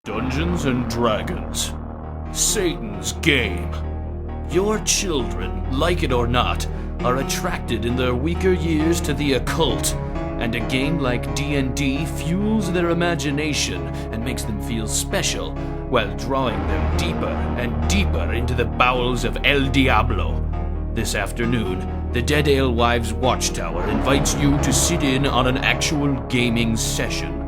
Dungeons and Dragons. Satan's game. Your children, like it or not, are attracted in their weaker years to the occult, and a game like D&D fuels their imagination and makes them feel special, while drawing them deeper and deeper into the bowels of El Diablo. This afternoon, the Dead Alewives Watchtower invites you to sit in on an actual gaming session.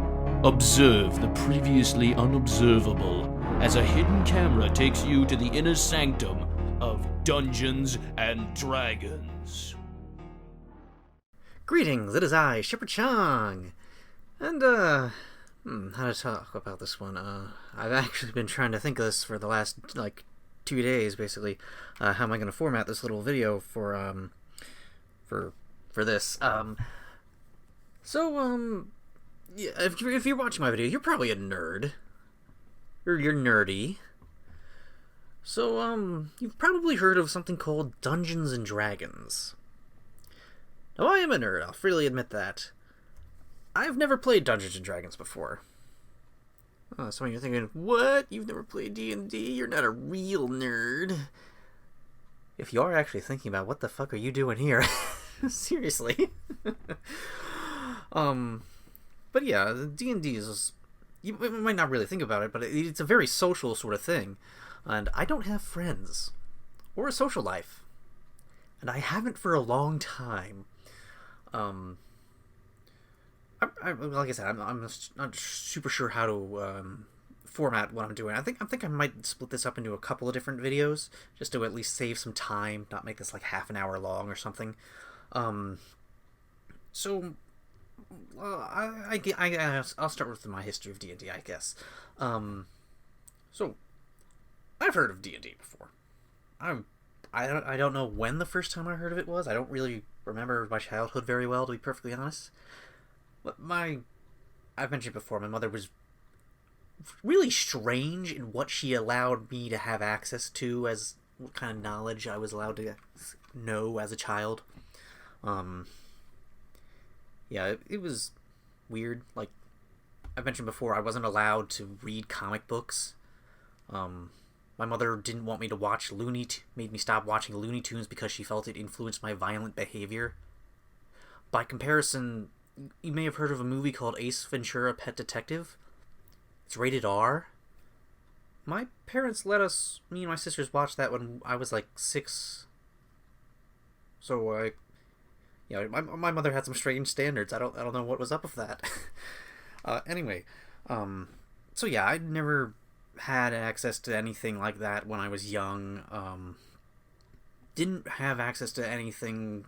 Observe the previously unobservable as a hidden camera takes you to the inner sanctum of Dungeons and Dragons. Greetings, it is I, ShepherdShang, and, how to talk about this one. I've actually been trying to think of this for the last, 2 days, basically. How am I going to format this little video for this? Yeah, if you're watching my video, you're probably a nerd. Or you're nerdy. So, you've probably heard of something called Dungeons and Dragons. Now, I am a nerd, I'll freely admit that. I've never played Dungeons and Dragons before. Some of you are thinking, what? You've never played D&D? You're not a real nerd. If you are actually thinking about what the fuck are you doing here? Seriously. But yeah, D&D is... You might not really think about it, but it's a very social sort of thing. And I don't have friends. Or a social life. And I haven't for a long time. Like I said, I'm not super sure how to format what I'm doing. I think I might split this up into a couple of different videos, just to at least save some time, not make this like half an hour long or something. I'll start with my history of D&D, I guess. So I've heard of D&D before. I don't know when the first time I heard of it was. I don't really remember my childhood very well, to be perfectly honest. But I've mentioned before, my mother was really strange in what she allowed me to have access to, as what kind of knowledge I was allowed to know as a child. Yeah, it was weird. Like I've mentioned before, I wasn't allowed to read comic books. My mother didn't want me to watch made me stop watching Looney Tunes because she felt it influenced my violent behavior. By comparison, you may have heard of a movie called Ace Ventura: Pet Detective. It's rated R. My parents let me and my sisters watch that when I was like 6. So my mother had some strange standards. I don't know what was up with that. Anyway, so yeah, I'd never had access to anything like that when I was young. Didn't have access to anything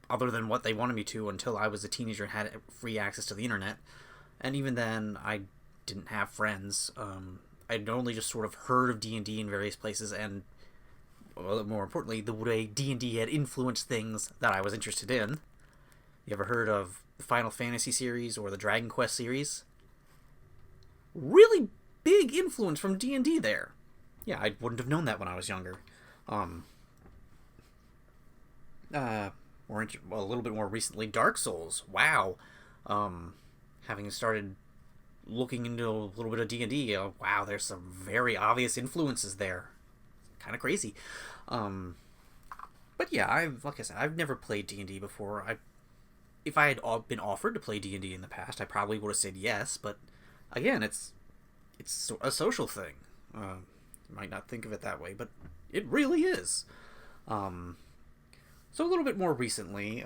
other than what they wanted me to until I was a teenager and had free access to the internet. And even then, I didn't have friends. I'd only just sort of heard of D&D in various places, and well, more importantly, the way D&D had influenced things that I was interested in. You ever heard of the Final Fantasy series or the Dragon Quest series? Really big influence from D&D there. Yeah, I wouldn't have known that when I was younger. A little bit more recently, Dark Souls. Wow. Having started looking into a little bit of D&D, wow, there's some very obvious influences there. Kind of crazy. But yeah, like I said, I've never played D&D before. If I had been offered to play D&D in the past, I probably would have said yes, but again, it's a social thing. You might not think of it that way, but it really is. So a little bit more recently,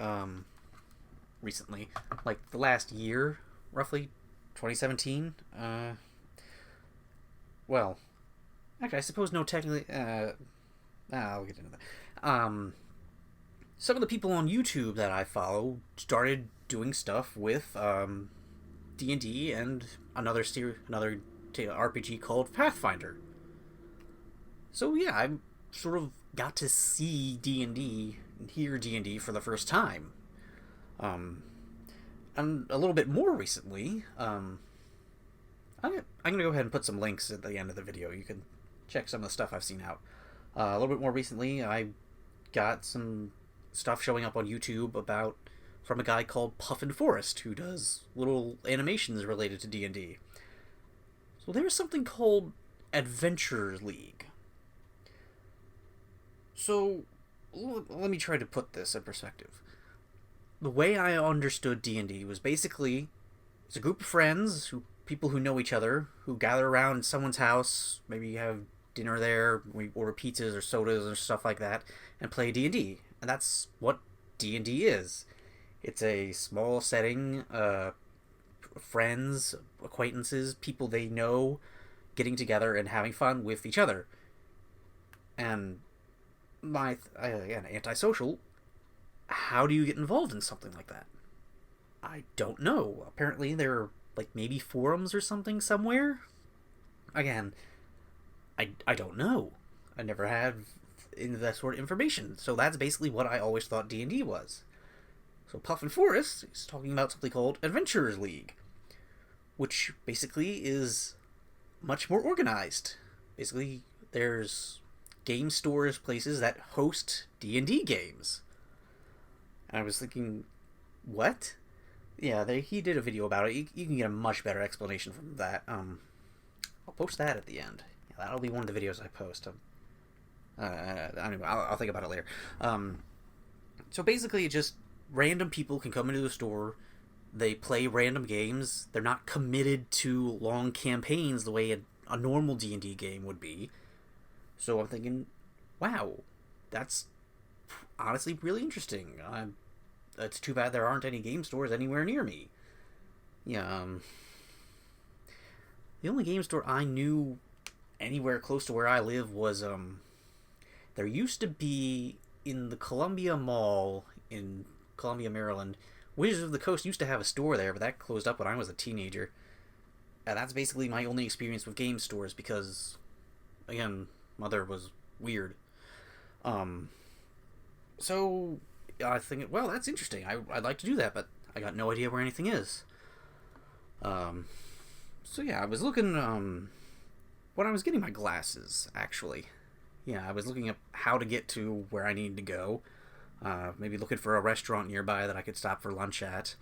like the last year, roughly, 2017, well, actually, I suppose no, technically, I'll get into that. Some of the people on YouTube that I follow started doing stuff with, D&D and another RPG called Pathfinder. So yeah, I sort of got to see D&D and hear D&D for the first time. And a little bit more recently, I'm gonna go ahead and put some links at the end of the video. You can check some of the stuff I've seen out. A little bit more recently, I got some stuff showing up on YouTube from a guy called Puffin Forest, who does little animations related to D&D. So there's something called Adventure League. So let me try to put this in perspective. The way I understood D&D was basically it's a group of friends, people who know each other, who gather around someone's house, maybe have dinner there, we order pizzas or sodas or stuff like that, and play D&D. And that's what D&D is. It's a small setting, friends, acquaintances, people they know getting together and having fun with each other. And again, antisocial, how do you get involved in something like that? I don't know. Apparently there are like maybe forums or something somewhere. Again, I don't know. I never had into that sort of information. So that's basically what I always thought D&D was. So Puff and Forrest is talking about something called Adventurers League, which basically is much more organized. Basically, there's game stores, places that host D&D games. And I was thinking, what? Yeah, he did a video about it. You can get a much better explanation from that. I'll post that at the end. Yeah, that'll be one of the videos I post. Anyway, I'll think about it later. So basically, just random people can come into the store. They play random games. They're not committed to long campaigns the way a normal D&D game would be. So I'm thinking, wow, that's honestly really interesting. It's too bad there aren't any game stores anywhere near me. Yeah, the only game store I knew anywhere close to where I live was, there used to be in the Columbia Mall in Columbia, Maryland. Wizards of the Coast used to have a store there, but that closed up when I was a teenager. And that's basically my only experience with game stores because, again, Mother was weird. So I think, well, that's interesting. I'd like to do that, but I got no idea where anything is. So yeah, I was looking, when I was getting my glasses, actually. Yeah, I was looking up how to get to where I needed to go. Maybe looking for a restaurant nearby that I could stop for lunch at.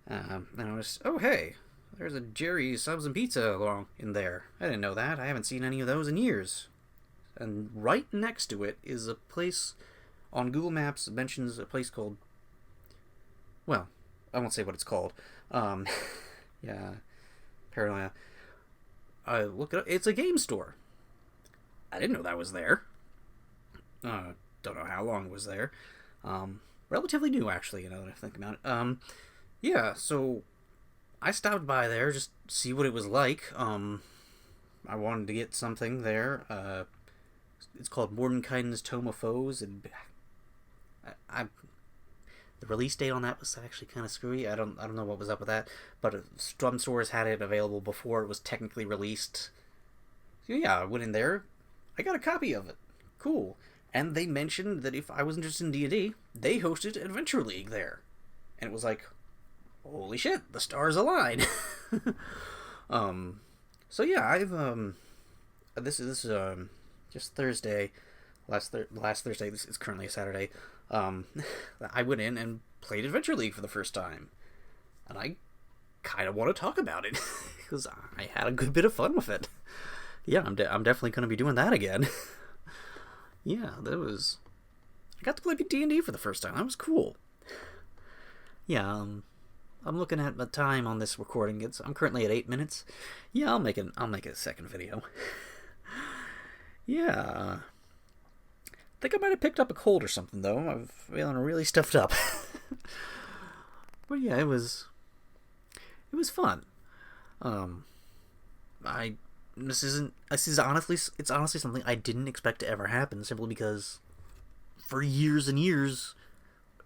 And I was, oh hey, there's a Jerry's Subs and Pizza along in there. I didn't know that. I haven't seen any of those in years. And right next to it is a place on Google Maps. It mentions a place called, well, I won't say what it's called. Yeah, paranoia. I look it up. It's a game store. I didn't know that was there. Don't know how long it was there. Relatively new, actually, you know, that I think about it. Yeah, so I stopped by there just to see what it was like. I wanted to get something there. It's called Mordenkainen's Tome of Foes, and the release date on that was actually kind of screwy. I don't know what was up with that, but some stores had it available before it was technically released. So yeah, I went in there. I got a copy of it. Cool. And they mentioned that if I was interested in D&D, they hosted Adventure League there. And it was like, holy shit, the stars align. So yeah, I've this is just Thursday, last Thursday. This is currently a Saturday. I went in and played Adventure League for the first time, and I kind of want to talk about it because I had a good bit of fun with it. Yeah, I'm definitely going to be doing that again. Yeah, that was. I got to play D&D for the first time. That was cool. Yeah, I'm looking at the time on this recording. I'm currently at 8 minutes. Yeah, I'll make a second video. Yeah. I think I might have picked up a cold or something though. I'm feeling really stuffed up. But yeah, it was fun. This is honestly something I didn't expect to ever happen, simply because for years and years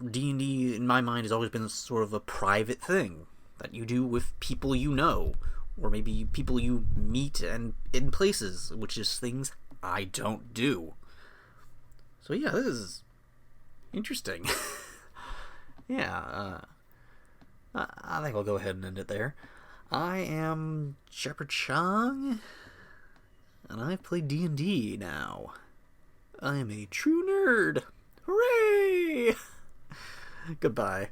D&D in my mind has always been sort of a private thing that you do with people you know, or maybe people you meet and in places, which is things I don't do. So yeah, this is interesting. Yeah, I think I'll go ahead and end it there. I am ShepherdShang, and I play D&D now. I am a true nerd. Hooray! Goodbye.